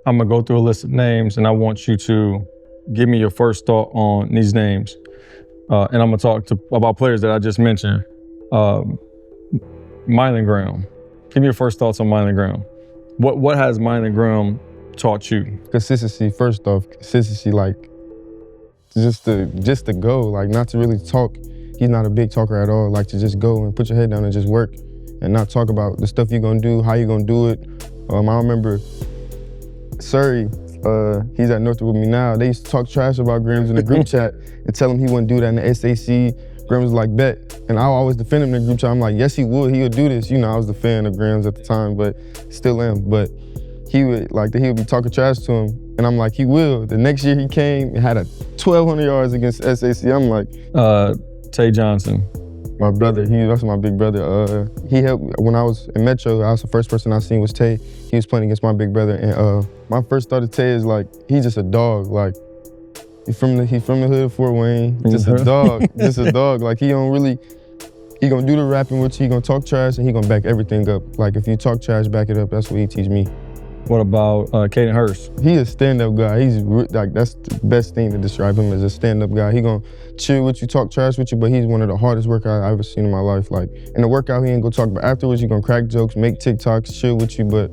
I'm gonna go through a list of names and I want you to give me your first thought on these names. And I'm gonna talk about players that I just mentioned. Mylan Graham. Give me your first thoughts on Mylan Graham. What has Mylan Graham taught you? Consistency, first off. Consistency, like, just to go, like, not to really talk. He's not a big talker at all. Like, to just go and put your head down and just work and not talk about the stuff you're gonna do, how you're gonna do it. I remember Surrey, he's at Northrop with me now. They used to talk trash about Grams in the group chat and tell him he wouldn't do that in the SAC. Grams was like, bet. And I always defend him in the group chat. I'm like, yes, he would do this. You know, I was the fan of Grams at the time, but still am. But he would be talking trash to him. And I'm like, he will. The next year he came and had 1,200 yards against SAC. I'm like. Tay Johnson. My brother, that's my big brother. He helped, when I was in Metro, I was the first person I seen was Tay. He was playing against my big brother. And my first thought of Tay is like, he's just a dog. Like, he's from the hood of Fort Wayne. Just a dog, just a dog. Like, he gonna do the rapping with you, he gonna talk trash, and he gonna back everything up. Like, if you talk trash, back it up. That's what he teach me. What about Kaden Hurst? He a stand-up guy. He's like, that's the best thing to describe him as, a stand-up guy. He gonna chill with you, talk trash with you, but he's one of the hardest workers I've ever seen in my life. Like, in the workout, he ain't gonna talk, but afterwards, he gonna crack jokes, make TikToks, chill with you, but.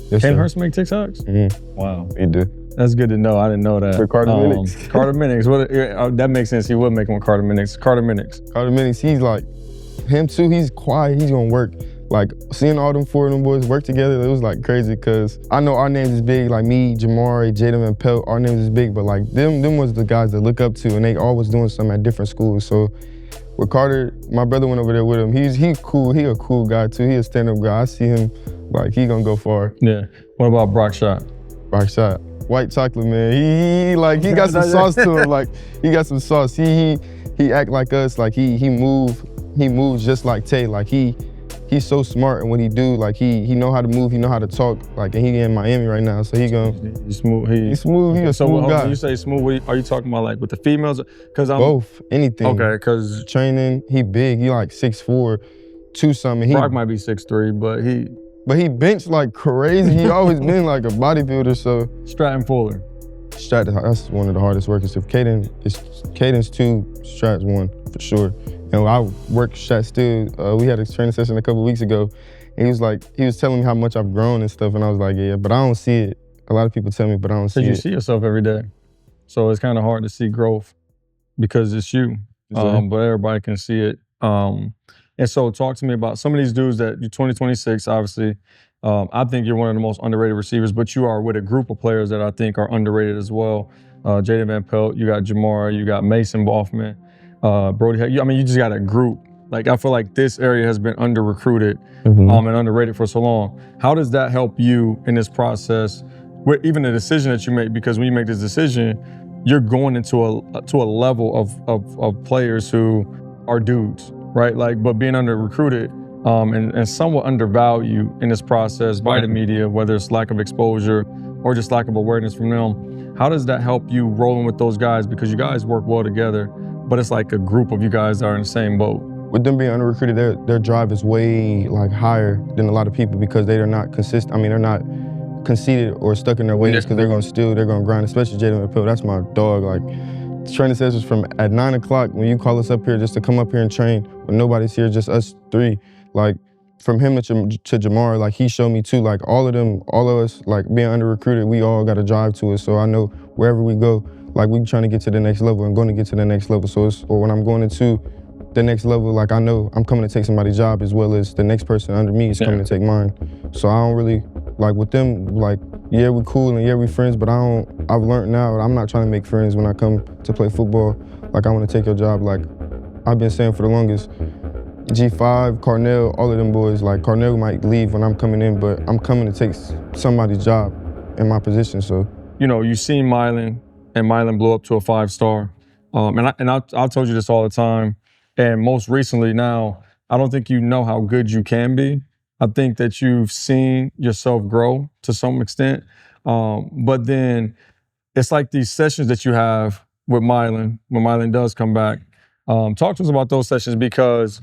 Yes, Kaden Hurst make TikToks? Mm-hmm. Wow. He do. That's good to know. I didn't know that. For Carter Minix. Carter Minix. That makes sense. He would make one Carter Minix. Carter Minix, he's like, him too, he's quiet, he's gonna work. Like, seeing all them four of them boys work together, it was like crazy, because I know our names is big, like me, Jamari, Jaden, and Pelt, our names is big, but like them was the guys to look up to, and they always doing something at different schools. So with Carter, my brother went over there with him. He cool, he a cool guy too. He a stand-up guy. I see him, like, he gonna go far. Yeah. What about Schott? Schott. White chocolate, man. He got some sauce to him. Like, he got some sauce. He act like us. Like, he moves just like Tay. Like, he's so smart, and what he do, like, he know how to move, he know how to talk. Like, and he in Miami right now, so he's smooth. He's smooth. He a smooth guy. When you say smooth, are you talking about like with the females? Cause both, anything. Okay, cause training, he big. He like 6'4", 2-something. Brock might be 6'3", but he bench like crazy. He always been like a bodybuilder. So Stratton Fuller. Stratton, that's one of the hardest workers. If Caden's 2, Strat's 1 for sure. And I work Schott still. We had a training session a couple weeks ago, and he was telling me how much I've grown and stuff, and I was like, yeah, but I don't see it. A lot of people tell me, but I don't see it. You see yourself every day, so it's kind of hard to see growth because it's you. But everybody can see it. And so talk to me about some of these dudes that you're 2026, obviously. I think you're one of the most underrated receivers, but you are with a group of players that I think are underrated as well. Jaden Van Pelt, you got Jamar, you got Mason Boffman. Brody, you just got a group. Like, I feel like this area has been under-recruited and underrated for so long. How does that help you in this process, with even the decision that you make? Because when you make this decision, you're going into a level of players who are dudes, right? Like, but being under-recruited and somewhat undervalued in this process by the media, whether it's lack of exposure or just lack of awareness from them. How does that help you rolling with those guys? Because you guys work well together, but it's like a group of you guys that are in the same boat. With them being under-recruited, their drive is way like higher than a lot of people, because they're not consistent. I mean, they're not conceited or stuck in their ways, because they're gonna grind, especially Jaden McPill. That's my dog. Like, training sessions from at 9 o'clock when you call us up here just to come up here and train when nobody's here, just us 3. Like, from him to Jamar, like, he showed me too, like, all of us, like, being under-recruited, we all got a drive to it. So I know wherever we go, like, we trying to get to the next level and going to get to the next level. So or when I'm going into the next level, like, I know I'm coming to take somebody's job as well as the next person under me is coming to take mine. So I don't really, like, with them, like, yeah, we cool and yeah, we friends, but I've learned now, I'm not trying to make friends when I come to play football. Like, I want to take your job. Like, I've been saying for the longest, G5, Carnell, all of them boys, like, Carnell might leave when I'm coming in, but I'm coming to take somebody's job in my position, so. You know, you've seen Mylan, and Mylan blew up to a 5-star. I've told you this all the time. And most recently now, I don't think you know how good you can be. I think that you've seen yourself grow to some extent. But then it's like these sessions that you have with Mylan, when Mylan does come back. Talk to us about those sessions, because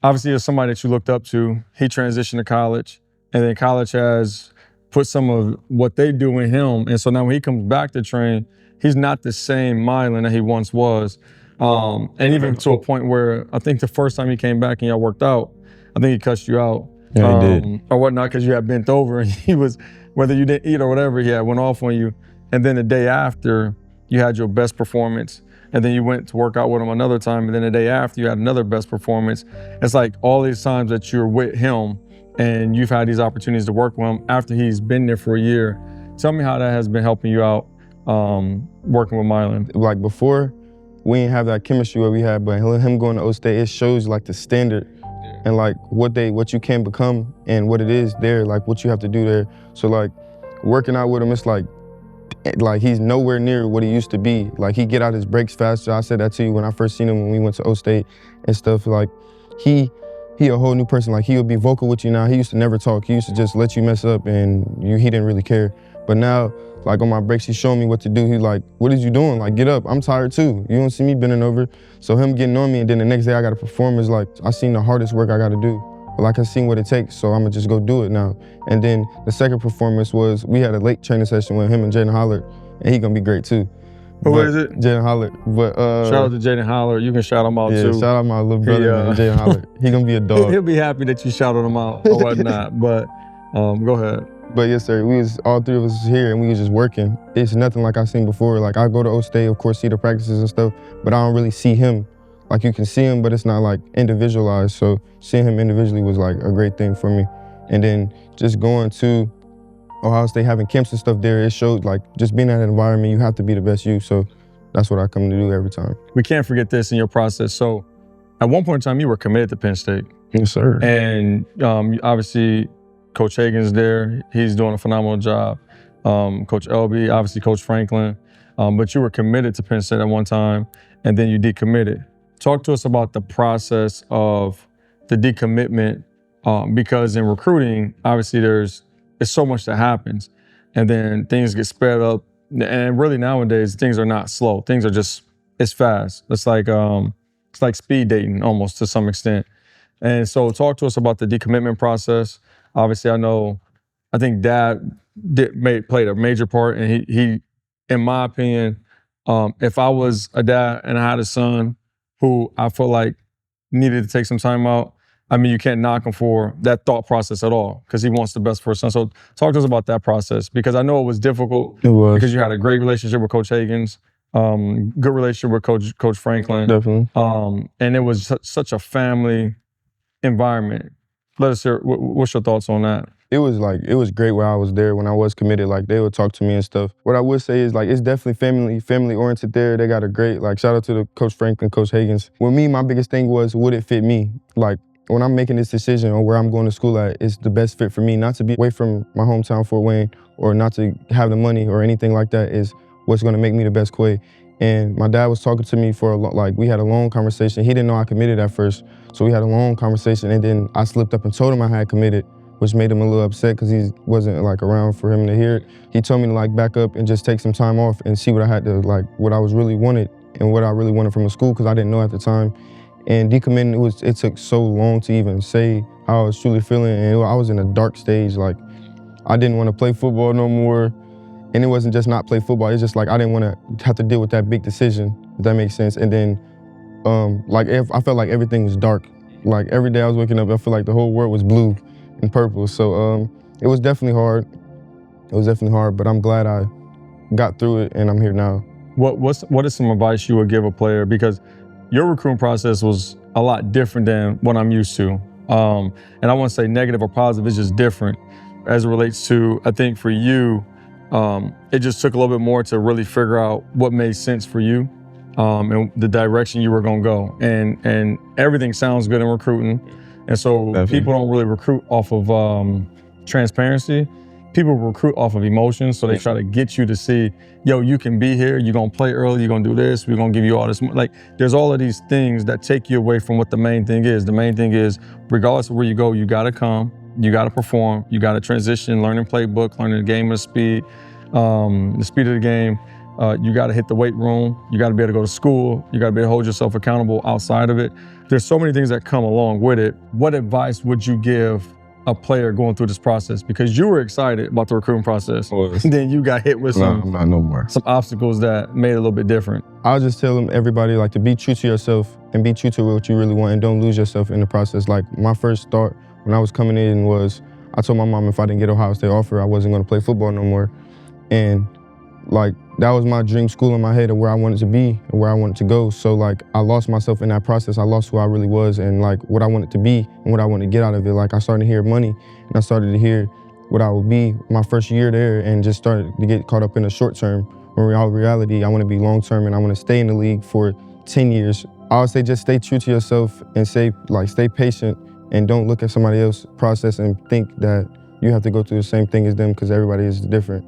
obviously as somebody that you looked up to, he transitioned to college, and then college has put some of what they do in him. And so now when he comes back to train, he's not the same Mylan that he once was. And even to a point where I think the first time he came back and y'all worked out, I think he cussed you out. Yeah, he did. Or whatnot, because you had bent over and he was, whether you didn't eat or whatever, he had went off on you. And then the day after, you had your best performance. And then you went to work out with him another time. And then the day after, you had another best performance. It's like all these times that you're with him and you've had these opportunities to work with him after he's been there for a year. Tell me how that has been helping you out working with Mylan. Like before, we didn't have that chemistry what we had, but him going to O State, it shows like the standard and like what you can become and what it is there, like what you have to do there. So like working out with him, it's like he's nowhere near what he used to be. Like he get out his breaks faster. I said that to you when I first seen him when we went to O State and stuff. Like he a whole new person. Like he would be vocal with you now. He used to never talk. He used to just let you mess up and he didn't really care. But now, like on my breaks, he's showing me what to do. He's like, what is you doing? Like, get up, I'm tired too. You don't see me bending over. So him getting on me and then the next day I gotta perform is like, I seen the hardest work I gotta do. But like I seen what it takes, so I'm gonna just go do it now. And then the second performance was, we had a late training session with him and Jaden Hollard, and he gonna be great too. Who is it? Jaden Hollard. But shout out to Jaden Hollard. You can shout him out too. Yeah, shout out my little brother, man, Jaden Hollard. He gonna be a dog. He'll be happy that you shouted him out or whatnot. But go ahead. But yes, sir, all three of us here and we was just working. It's nothing like I seen before. Like I go to O State, of course, see the practices and stuff, but I don't really see him. Like you can see him, but it's not like individualized. So seeing him individually was like a great thing for me. And then just going to Ohio State, having camps and stuff there, it showed like just being in that environment, you have to be the best you. So that's what I come to do every time. We can't forget this in your process. So at one point in time, you were committed to Penn State. Yes, sir. And obviously, Coach Hagan's there. He's doing a phenomenal job. Coach Elby, obviously Coach Franklin. But you were committed to Penn State at one time, and then you decommitted. Talk to us about the process of the decommitment, because in recruiting, obviously it's so much that happens, and then things get sped up. And really nowadays, things are not slow. Things are it's fast. It's like speed dating almost to some extent. And so talk to us about the decommitment process. Obviously, I think Dad played a major part, and he, in my opinion, if I was a dad and I had a son who I felt like needed to take some time out, I mean, you can't knock him for that thought process at all, because he wants the best for his son. So talk to us about that process, because I know it was difficult. It was. Because you had a great relationship with Coach Hagan's, good relationship with Coach Franklin. Definitely. And it was such a family environment. Let us hear, what's your thoughts on that? It was great while I was there. When I was committed, like they would talk to me and stuff. What I would say is like it's definitely family oriented there. They got a great, like, shout out to the Coach Franklin, Coach Hagan's. With me, my biggest thing was, would it fit me? Like when I'm making this decision on where I'm going to school at, it's the best fit for me. Not to be away from my hometown, Fort Wayne, or not to have the money or anything like that is what's gonna make me the best Quay. And my dad was talking to me for we had a long conversation. He didn't know I committed at first. So we had a long conversation, and then I slipped up and told him I had committed, which made him a little upset because he wasn't like around for him to hear it. He told me to like back up and just take some time off and see what I had to, like what I was really wanted and what I really wanted from the school, because I didn't know at the time. And decommitting, it took so long to even say how I was truly feeling, and I was in a dark stage. Like I didn't want to play football no more. And it wasn't just not play football, it's just like I didn't want to have to deal with that big decision, if that makes sense. And then I felt like everything was dark. Like every day I was waking up, I felt like the whole world was blue and purple. So it was definitely hard. It was definitely hard, but I'm glad I got through it and I'm here now. What is some advice you would give a player? Because your recruiting process was a lot different than what I'm used to. And I won't say negative or positive, it's just different as it relates to, I think for you, it just took a little bit more to really figure out what made sense for you, and the direction you were gonna go. And everything sounds good in recruiting. And so Definitely. People don't really recruit off of transparency. People recruit off of emotions. So they try to get you to see, yo, you can be here, you're gonna play early, you're gonna do this, we're gonna give you all this. Like there's all of these things that take you away from what the main thing is. The main thing is, regardless of where you go, you gotta come, you gotta perform, you gotta transition, learning playbook, learning the game of the speed of the game. You gotta hit the weight room, you gotta be able to go to school, you gotta be able to hold yourself accountable outside of it. There's so many things that come along with it. What advice would you give a player going through this process? Because you were excited about the recruiting process. Then you got hit with I'm not no more. some obstacles that made it a little bit different. I'll just tell them, everybody, like, to be true to yourself and be true to what you really want and don't lose yourself in the process. Like, my first thought when I was coming in was, I told my mom if I didn't get Ohio State offer, I wasn't gonna play football no more. And like, that was my dream school in my head of where I wanted to be and where I wanted to go. So like, I lost myself in that process. I lost who I really was and like what I wanted to be and what I wanted to get out of it. Like, I started to hear money and I started to hear what I would be my first year there and just started to get caught up in the short term. When in reality, I want to be long term and I want to stay in the league for 10 years. I would say just stay true to yourself and stay patient and don't look at somebody else's process and think that you have to go through the same thing as them because everybody is different.